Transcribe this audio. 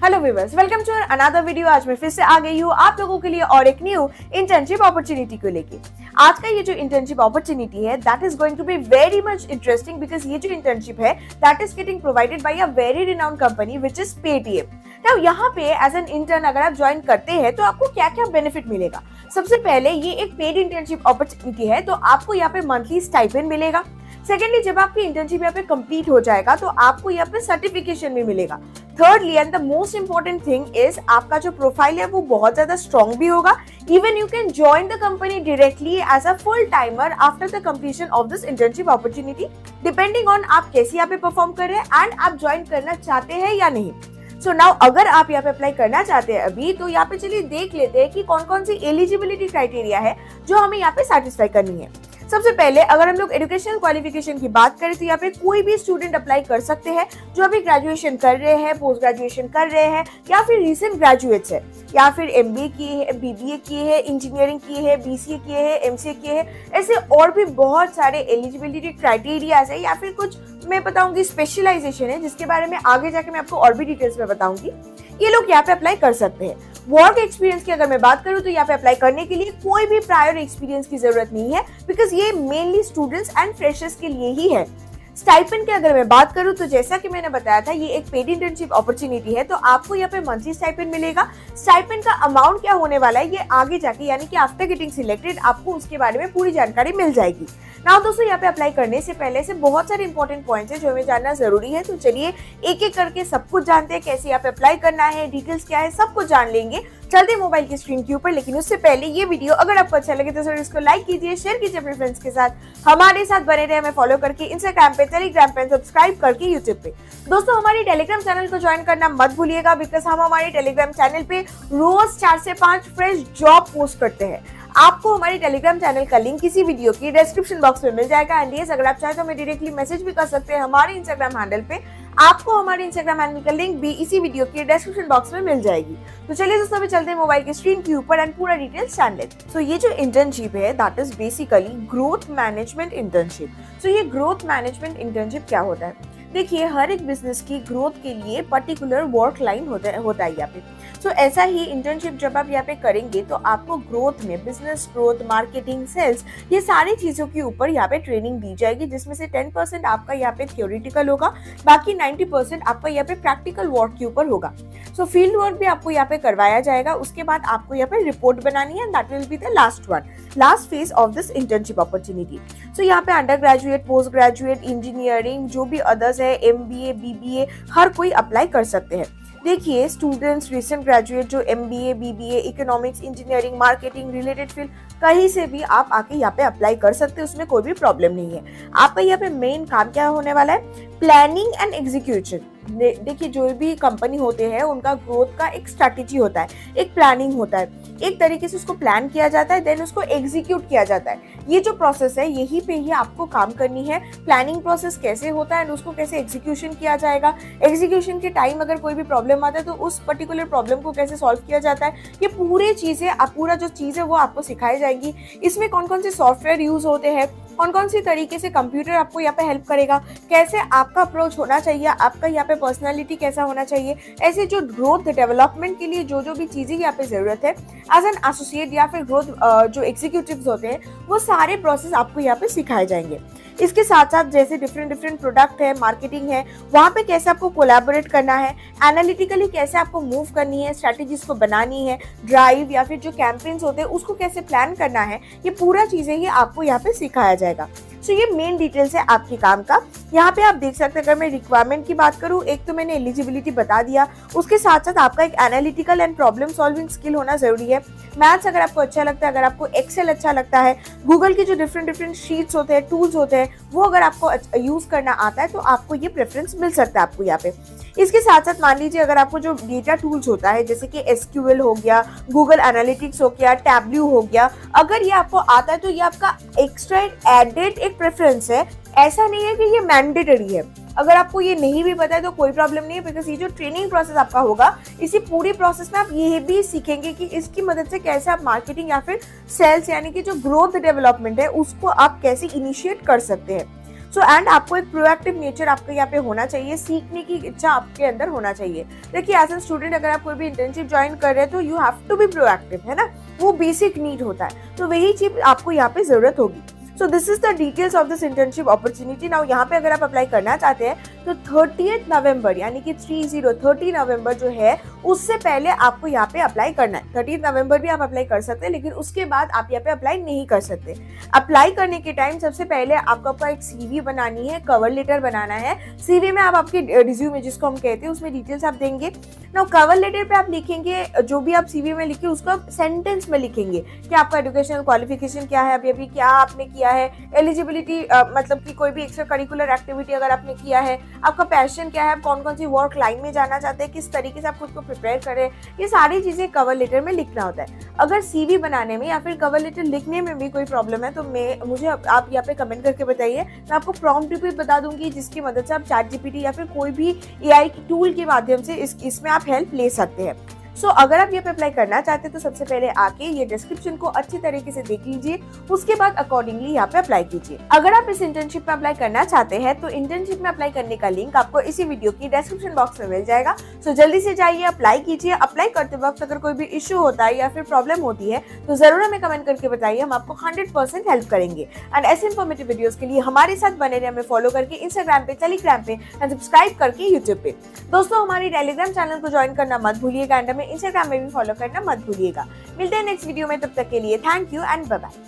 Hello viewers, welcome to another video. आज मैं फिर से आ गई हूँ आप लोगों के लिए और एक न्यू इंटर्नशिप अपॉर्चुनिटी को लेके। आज का ये जो इंटर्नशिप अपॉर्चुनिटी है that is going to be very much interesting because ये जो इंटर्नशिप है that is getting provided by a very renowned company which is Paytm. Now यहाँ पे एज एन इंटर्न अगर आप ज्वाइन करते हैं तो आपको क्या क्या बेनिफिट मिलेगा। सबसे पहले ये एक पेड इंटर्नशिप अपॉर्चुनिटी है तो आपको यहाँ पे मंथली स्टाइपेंड मिलेगा। सेकेंडली, जब आपकी इंटर्नशिप यहाँ पे कंप्लीट हो जाएगा तो आपको यहाँ पे सर्टिफिकेशन भी मिलेगा। Thirdly and the most important thing is आपका जो प्रोफाइल है वो बहुत ज्यादा स्ट्रॉन्ग भी होगा। Even you can join the company directly as a full timer after the completion of this internship opportunity, depending on आप कैसे यहाँ पे परफॉर्म कर रहे हैं एंड आप ज्वाइन करना चाहते हैं या नहीं। सो नाउ अगर आप यहाँ पे अप्लाई करना चाहते हैं अभी, तो यहाँ पे चलिए देख लेते हैं कि कौन कौन सी एलिजिबिलिटी क्राइटेरिया है जो हमें यहाँ पे सेटिस्फाई करनी है। सबसे पहले अगर हम लोग एजुकेशनल क्वालिफिकेशन की बात करें तो यहाँ पे कोई भी स्टूडेंट अप्लाई कर सकते हैं जो अभी ग्रेजुएशन कर रहे हैं, पोस्ट ग्रेजुएशन कर रहे हैं या फिर रिसेंट ग्रेजुएट्स है या फिर एमबीए किए हैं, बीबीए किए हैं, इंजीनियरिंग किए हैं, बीसीए किए हैं, एमसीए किए हैं। ऐसे और भी बहुत सारे एलिजिबिलिटी क्राइटेरियाज है या फिर कुछ मैं बताऊंगी स्पेशलाइजेशन है जिसके बारे में आगे जाके मैं आपको और भी डिटेल्स में बताऊंगी। ये लोग यहाँ पे अप्लाई कर सकते हैं। वर्क एक्सपीरियंस की अगर मैं बात करूं तो यहाँ पे अप्लाई करने के लिए कोई भी प्रायर एक्सपीरियंस की जरूरत नहीं है बिकॉज ये मेनली स्टूडेंट्स एंड फ्रेशर्स के लिए ही है। स्टाइपेंड की अगर मैं बात करूं तो जैसा कि मैंने बताया था ये एक पेड इंटर्नशिप अपॉर्चुनिटी है तो आपको यहाँ पे मंथली स्टाइपेंड मिलेगा। स्टाइपेंड का अमाउंट क्या होने वाला है ये आगे जाके यानी कि आफ्टर गेटिंग सिलेक्टेड आपको उसके बारे में पूरी जानकारी मिल जाएगी। नाउ दोस्तों, यहाँ पे अप्लाई करने से पहले से बहुत सारे इंपॉर्टेंट पॉइंट्स हैं जो हमें जानना जरूरी है। तो चलिए एक एक करके सब कुछ जानते हैं, कैसे यहाँ पे अप्लाई करना है, डिटेल्स क्या है, सब कुछ जान लेंगे। चलते मोबाइल की स्क्रीन के ऊपर। लेकिन उससे पहले ये वीडियो अगर आपको अच्छा लगे तो जरूर इसको लाइक कीजिए, शेयर कीजिए अपने फ्रेंड्स के साथ, हमारे साथ बने रहे, हमें फॉलो करके इंस्टाग्राम पे, टेलीग्राम पे, सब्सक्राइब करके यूट्यूब पे। दोस्तों हमारे टेलीग्राम चैनल को ज्वाइन करना मत भूलिएगा बिकॉज हम हमारे टेलीग्राम चैनल पे रोज 4 से 5 फ्रेश जॉब पोस्ट करते हैं। आपको हमारे टेलीग्राम चैनल का लिंक किसी वीडियो की डिस्क्रिप्शन बॉक्स में मिल जाएगा। एंड यस, अगर आप चाहे तो हमें डायरेक्टली मैसेज भी कर सकते हैं हमारे इंस्टाग्राम हैंडल पे। आपको हमारे इंस्टाग्राम हैंडल का लिंक भी इसी वीडियो के डिस्क्रिप्शन बॉक्स में मिल जाएगी। तो चलिए दोस्तों अभी चलते हैं मोबाइल की स्क्रीन के ऊपर एंड पूरा डिटेल्स जान लेते। तो ये जो इंटर्नशिप है that is basically growth management internship. तो ये ग्रोथ मैनेजमेंट इंटर्नशिप क्या होता है? देखिए, हर एक बिजनेस की ग्रोथ के लिए पर्टिकुलर वर्क लाइन होता है यहाँ पे। सो ऐसा ही इंटर्नशिप जब आप यहाँ पे करेंगे तो आपको ग्रोथ में बिजनेस ग्रोथ, मार्केटिंग, सेल्स, ये सारी चीजों के ऊपर यहाँ पे ट्रेनिंग दी जाएगी जिसमें से 10% आपका यहाँ पे थियोरिटिकल होगा, बाकी 90% आपका यहाँ पे प्रैक्टिकल वर्क के ऊपर होगा। सो फील्ड वर्क भी आपको यहाँ पे करवाया जाएगा। उसके बाद आपको यहाँ पे रिपोर्ट बनानी है, that will be the last phase of this internship opportunity. So यहाँ पे undergraduate, post graduate, engineering, जो भी अदर्स है, एमबीए, बीबीए, हर कोई अप्लाई कर सकते हैं। देखिए, स्टूडेंट्स, रिसेंट ग्रेजुएट जो MBA, BBA, economics, engineering, marketing related field, कहीं से भी आप आके यहाँ पे अप्लाई कर सकते हैं, उसमें कोई भी प्रॉब्लम नहीं है। आपका यहाँ पे मेन काम क्या होने वाला है? Planning and execution. देखिए, जो भी कंपनी होते हैं उनका ग्रोथ का एक स्ट्रैटेजी होता है, एक प्लानिंग होता है, एक तरीके से उसको प्लान किया जाता है, देन उसको एग्जीक्यूट किया जाता है। ये जो प्रोसेस है यही पे ही आपको काम करनी है। प्लानिंग प्रोसेस कैसे होता है, उसको कैसे एग्जीक्यूशन किया जाएगा, एग्जीक्यूशन के टाइम अगर कोई भी प्रॉब्लम आता है तो उस पर्टिकुलर प्रॉब्लम को कैसे सॉल्व किया जाता है, ये पूरी चीजें पूरा जो चीज है वो आपको सिखाई जाएंगी। इसमें कौन कौन से सॉफ्टवेयर यूज होते हैं, कौन कौन सी तरीके से कंप्यूटर आपको यहाँ पे हेल्प करेगा, कैसे आपका अप्रोच होना चाहिए, आपका यहाँ पे पर्सनालिटी कैसा होना चाहिए, ऐसे जो ग्रोथ डेवलपमेंट के लिए जो भी चीजें यहाँ पे जरूरत है एज एन एसोसिएट या फिर ग्रोथ जो एग्जीक्यूटिव्स होते हैं वो सारे प्रोसेस आपको यहाँ पे सिखाए जाएंगे। इसके साथ साथ जैसे डिफरेंट प्रोडक्ट है, मार्केटिंग है, वहाँ पे कैसे आपको कोलैबोरेट करना है, एनालिटिकली कैसे आपको मूव करनी है, स्ट्रैटेजीज को बनानी है, ड्राइव या फिर जो कैंपेन्स होते हैं उसको कैसे प्लान करना है, ये पूरा चीजें ही आपको यहाँ पे सिखाया जाएगा। सो ये मेन डिटेल्स है आपके काम का। यहाँ पे आप देख सकते हैं, अगर मैं रिक्वायरमेंट की बात करूँ, एक तो मैंने एलिजिबिलिटी बता दिया, उसके साथ साथ आपका एक analytical and problem solving skill होना जरूरी है। मैथ्स अगर आपको अच्छा लगता है, अगर आपको एक्सेल अच्छा लगता है, गूगल के जो डिफरेंट शीट्स होते हैं, टूल्स होते हैं, वो अगर आपको यूज करना आता है तो आपको ये प्रेफरेंस मिल सकता है आपको यहाँ पे। इसके साथ साथ मान लीजिए अगर आपको जो डेटा टूल्स होता है जैसे कि एसक्यूएल हो गया, गूगल एनालिटिक्स हो गया, टैब्ल्यू हो गया, अगर ये आपको आता है तो ये आपका एक्स्ट्रा एडेड एक प्रेफरेंस है। ऐसा नहीं है कि ये मैंडेटरी है। अगर आपको ये नहीं भी पता है तो कोई प्रॉब्लम नहीं है बिकॉज ये जो ट्रेनिंग प्रोसेस आपका होगा, इसी पूरी प्रोसेस में आप ये भी सीखेंगे कि इसकी मदद से कैसे आप मार्केटिंग या फिर सेल्स यानी कि जो ग्रोथ डेवलपमेंट है उसको आप कैसे इनिशिएट कर सकते हैं। सो एंड आपको एक प्रोएक्टिव नेचर आपके यहाँ पे होना चाहिए, सीखने की इच्छा आपके अंदर होना चाहिए। देखिए एज ए स्टूडेंट अगर आप कोई भी इंटर्नशिप ज्वाइन कर रहे हैं तो you have to be proactive, है ना, वो बेसिक नीड होता है, तो वही चीज आपको यहाँ पे जरूरत होगी। So this is the details of this internship opportunity. Now यहाँ पे अगर आप अप्लाई करना चाहते हैं तो 30 नवंबर यानी कि 30 नवंबर जो है उससे पहले आपको यहाँ पे अप्लाई करना है। 30 नवंबर भी आप अप्लाई कर सकते हैं, लेकिन उसके बाद आप यहाँ पे अप्लाई नहीं कर सकते। अप्लाई करने के टाइम सबसे पहले आपको आपका एक सीवी बनानी है, कवर लेटर बनाना है। सीवी में आप आपकी रिज्यूमे जिसको हम कहते हैं उसमें डिटेल्स आप देंगे। नाउ कवर लेटर पे आप लिखेंगे जो भी आप सीवी में लिखे उसको आप सेंटेंस में लिखेंगे कि आपका एजुकेशनल क्वालिफिकेशन क्या है, अभी क्या आपने किया है, एलिजिबिलिटी मतलब कि कोई भी एक्स्ट्रा करिकुलर एक्टिविटी अगर आपने किया है, आपका पैशन क्या है, आप कौन कौन सी वर्क लाइन में जाना चाहते हैं, किस तरीके से आप खुद को प्रिपेयर करें, ये सारी चीजें कवर लेटर में लिखना होता है। अगर सीवी बनाने में या फिर कवर लेटर लिखने में भी कोई प्रॉब्लम है तो मुझे आप यहाँ पे कमेंट करके बताइए, मैं आपको प्रॉम्प्ट भी बता दूंगी जिसकी मदद से आप ChatGPT या फिर कोई भी AI की टूल के माध्यम से इसमें आप हेल्प ले सकते हैं। सो अगर आप ये पे अप्लाई करना चाहते हैं तो सबसे पहले आके ये डिस्क्रिप्शन को अच्छी तरीके से देख लीजिए, उसके बाद अकॉर्डिंगली यहाँ पे अप्लाई कीजिए। अगर आप इस इंटर्नशिप में अप्लाई करना चाहते हैं तो इंटर्नशिप में अप्लाई करने का लिंक आपको इसी वीडियो की डिस्क्रिप्शन बॉक्स में मिल जाएगा। सो जल्दी से जाइए, अप्लाई कीजिए। अप्लाई करते वक्त अगर कोई भी इश्यू होता है या फिर प्रॉब्लम होती है तो जरूर हमें कमेंट करके बताइए, हम आपको 100% हेल्प करेंगे। एंड ऐसे इन्फॉर्मेटिव वीडियोस के लिए हमारे साथ बने रहे, हमें फॉलो करके इंस्टाग्राम पे, टेलीग्राम पे एंड सब्सक्राइब करके यूट्यूब पे। दोस्तों हमारी टेलीग्राम चैनल को ज्वाइन करना मत भूलिएगा एंड हमें इंस्टाग्राम में भी फॉलो करना मत भूलिएगा। मिलते हैं नेक्स्ट वीडियो में, तब तक के लिए thank you and bye bye.